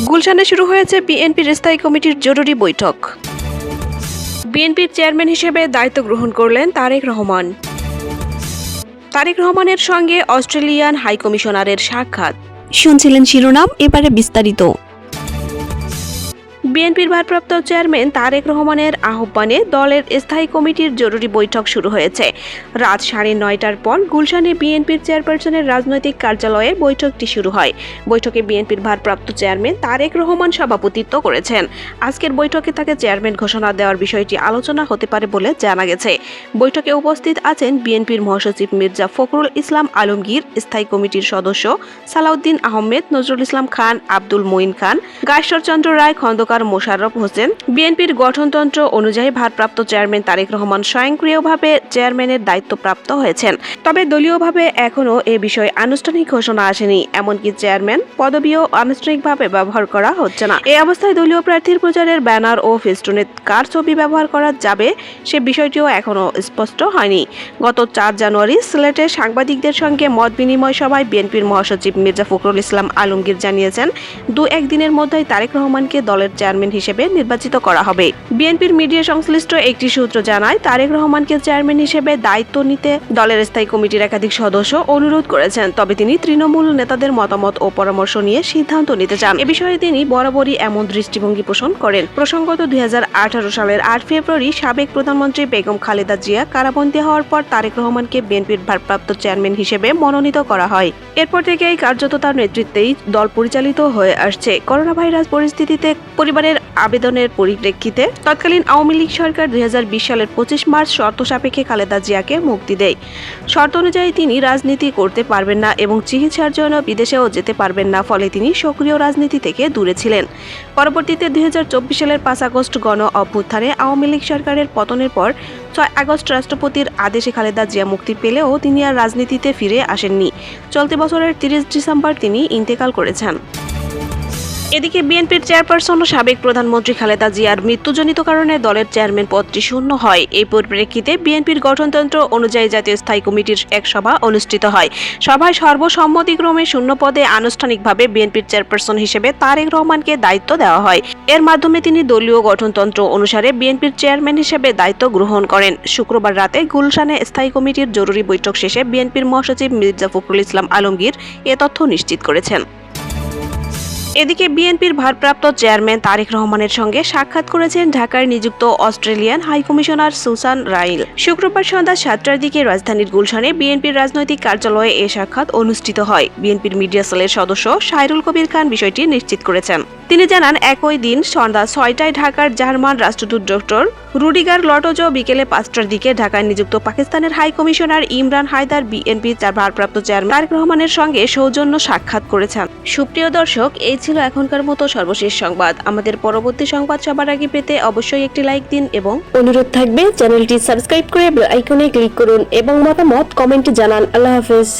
গুলশানে শুরু হয়েছে বিএনপির স্থায়ী কমিটির জরুরি বৈঠক। বিএনপির চেয়ারম্যান হিসেবে দায়িত্ব গ্রহণ করলেন তারেক রহমান। তারেক রহমানের সঙ্গে অস্ট্রেলিয়ান হাইকমিশনারের সাক্ষাৎ। শুনছিলেন শিরোনাম, এবারে বিস্তারিত। বিএনপির ভারপ্রাপ্ত চেয়ারম্যান তারেক রহমানের আহ্বানে দলের স্থায়ী কমিটির জরুরি বৈঠক শুরু হয়েছে। রাত 9:30টার পর গুলশানে বিএনপির চেয়ারপারসনের রাজনৈতিক কার্যালয়ে বৈঠকটি শুরু হয়। বৈঠকে বিএনপির ভারপ্রাপ্ত চেয়ারম্যান তারেক রহমান সভাপতিত্ব করেছেন। আজকের বৈঠকে তাকে চেয়ারম্যান ঘোষণা দেওয়ার বিষয়টি আলোচনা হতে পারে বলে জানা গেছে। বৈঠকে উপস্থিত আছেন বিএনপির মহাসচিব মির্জা ফখরুল ইসলাম আলমগীর, স্থায়ী কমিটির সদস্য সালাউদ্দিন আহমেদ, নজরুল ইসলাম খান, আব্দুল মঈন খান, গায়েশ্বরচন্দ্র রায়, খন্দকার মোশাররফ হোসেন। বিএনপির গঠনতন্ত্র অনুযায়ী ভারপ্রাপ্ত চেয়ারম্যান তারেক রহমান স্বয়ংক্রিয়ভাবে চেয়ারম্যানের দায়িত্বপ্রাপ্ত হয়েছেন। তবে দলীয়ভাবে এখনও এ বিষয়ে আনুষ্ঠানিক ঘোষণা আসেনি। এমনকি চেয়ারম্যান পদবিও আনুষ্ঠানিকভাবে ব্যবহার করা হচ্ছে না। এই অবস্থায় দলীয় প্রার্থীর প্রচারের ব্যানার ও ফেস্টুনে কার ছবি ব্যবহার করা যাবে সে বিষয়টিও এখনও স্পষ্ট হয়নি। গত 4 জানুয়ারি সিলেটে সাংবাদিকদের সঙ্গে মত বিনিময় সভায় বিএনপির মহাসচিব মির্জা ফখরুল ইসলাম আলমগীর জানিয়েছেন, 2-1 দিনের মধ্যেই তারেক রহমানকে দলের চেয়ারম্যান হিসেবে নির্বাচিত করা হবে। বিএনপির মিডিয়া সংশ্লিষ্ট একটি সূত্র জানায়, তারেক রহমানকে চেয়ারম্যান হিসেবে দায়িত্ব নিতে দলের স্থায়ী কমিটির একাধিক সদস্য অনুরোধ করেছেন। তবে তিনি তৃণমূল নেতাদের মতামত ও পরামর্শ নিয়ে সিদ্ধান্ত নিতে চান। এ বিষয়ে তিনি বরাবরই এমন দৃষ্টিভঙ্গি পোষণ করেন। প্রসঙ্গত 2018 সালের 8 ফেব্রুয়ারি সাবেক প্রধানমন্ত্রী বেগম খালেদা জিয়া কারাবন্দী হওয়ার পর তারেক রহমানকে বিএনপির ভারপ্রাপ্ত চেয়ারম্যান হিসেবে মনোনীত করা হয়। এরপর থেকেই কার্যত তার নেতৃত্বেই দল পরিচালিত হয়ে আসছে। করোনা ভাইরাস পরিস্থিতিতে পরিবারের আবেদনের পরিপ্রেক্ষিতে তৎকালীন আওয়ামী লীগ সরকার 2020 সালের 25 মার্চ শর্ত সাপেক্ষে খালেদা জিয়াকে মুক্তি দেয়। শর্ত অনুযায়ী তিনি রাজনীতি করতে পারবেন না এবং চিকিৎসার জন্য বিদেশেও যেতে পারবেন না, ফলে তিনি সক্রিয় রাজনীতি থেকে দূরে ছিলেন। পরবর্তীতে 2024 সালের 5 আগস্ট গণ অভ্যুত্থানে আওয়ামী লীগ সরকারের পতনের পর 6 আগস্ট রাষ্ট্রপতির আদেশে খালেদা জিয়া মুক্তি পেলেও তিনি আর রাজনীতিতে ফিরে আসেননি। চলতি বছরের 30 ডিসেম্বর তিনি ইন্তেকাল করেছেন। এদিকে বিএনপির চেয়ারপারসন ও সাবেক প্রধানমন্ত্রী খালেদা জিয়ার মৃত্যুজনিত কারণে দলের চেয়ারম্যান পদটি শূন্য হয়। এই পরিপ্রেক্ষিতে বিএনপির গঠনতন্ত্র অনুযায়ী জাতীয় স্থায়ী কমিটির এক সভা অনুষ্ঠিত হয়। সভায় সর্বসম্মতিক্রমে শূন্য পদে আনুষ্ঠানিকভাবে বিএনপির চেয়ারপারসন হিসেবে তারেক রহমানকে দায়িত্ব দেওয়া হয়। এর মাধ্যমে তিনি দলীয় গঠনতন্ত্র অনুসারে বিএনপির চেয়ারম্যান হিসেবে দায়িত্ব গ্রহণ করেন। শুক্রবার রাতে গুলশানে স্থায়ী কমিটির জরুরি বৈঠক শেষে বিএনপির মহাসচিব মির্জা ফখরুল ইসলাম আলমগীর এ তথ্য নিশ্চিত করেছেন। এদিকে বিএনপির ভারপ্রাপ্ত চেয়ারম্যান তারেক রহমানের সঙ্গে সাক্ষাৎ করেছেন ঢাকায় নিযুক্ত অস্ট্রেলিয়ান হাইকমিশনার সুসান রাইল। শুক্রবার সন্ধ্যা 7টার দিকে রাজধানীর গুলশানে বিএনপির রাজনৈতিক কার্যালয়ে এ সাক্ষাৎ অনুষ্ঠিত হয়। বিএনপির মিডিয়া সেলের সদস্য সাইরুল কবির খান বিষয়টি নিশ্চিত করেছেন। তিনি জানান, একই দিন সন্ধ্যা 6টায় ঢাকার জার্মান রাষ্ট্রদূত ডক্টর রুডিগার লটজো বিকেলে 5টার দিকে ঢাকায় নিযুক্ত পাকিস্তানের হাই কমিশনার ইমরান হায়দার বিএনপির ভারপ্রাপ্ত চেয়ারম্যান তারেক রহমানের সঙ্গে সৌজন্য সাক্ষাৎ করেছেন। সুপ্রিয় দর্শক, এই ছিল এখনকার মতো সর্বশেষ সংবাদ। আমাদের পরবর্তী সংবাদ সবার আগে পেতে অবশ্যই একটি লাইক দিন এবং অনুরোধ থাকবে চ্যানেলটি সাবস্ক্রাইব করে বেল আইকনে ক্লিক করুন এবং মতামত কমেন্টে জানান। আল্লাহ হাফেজ।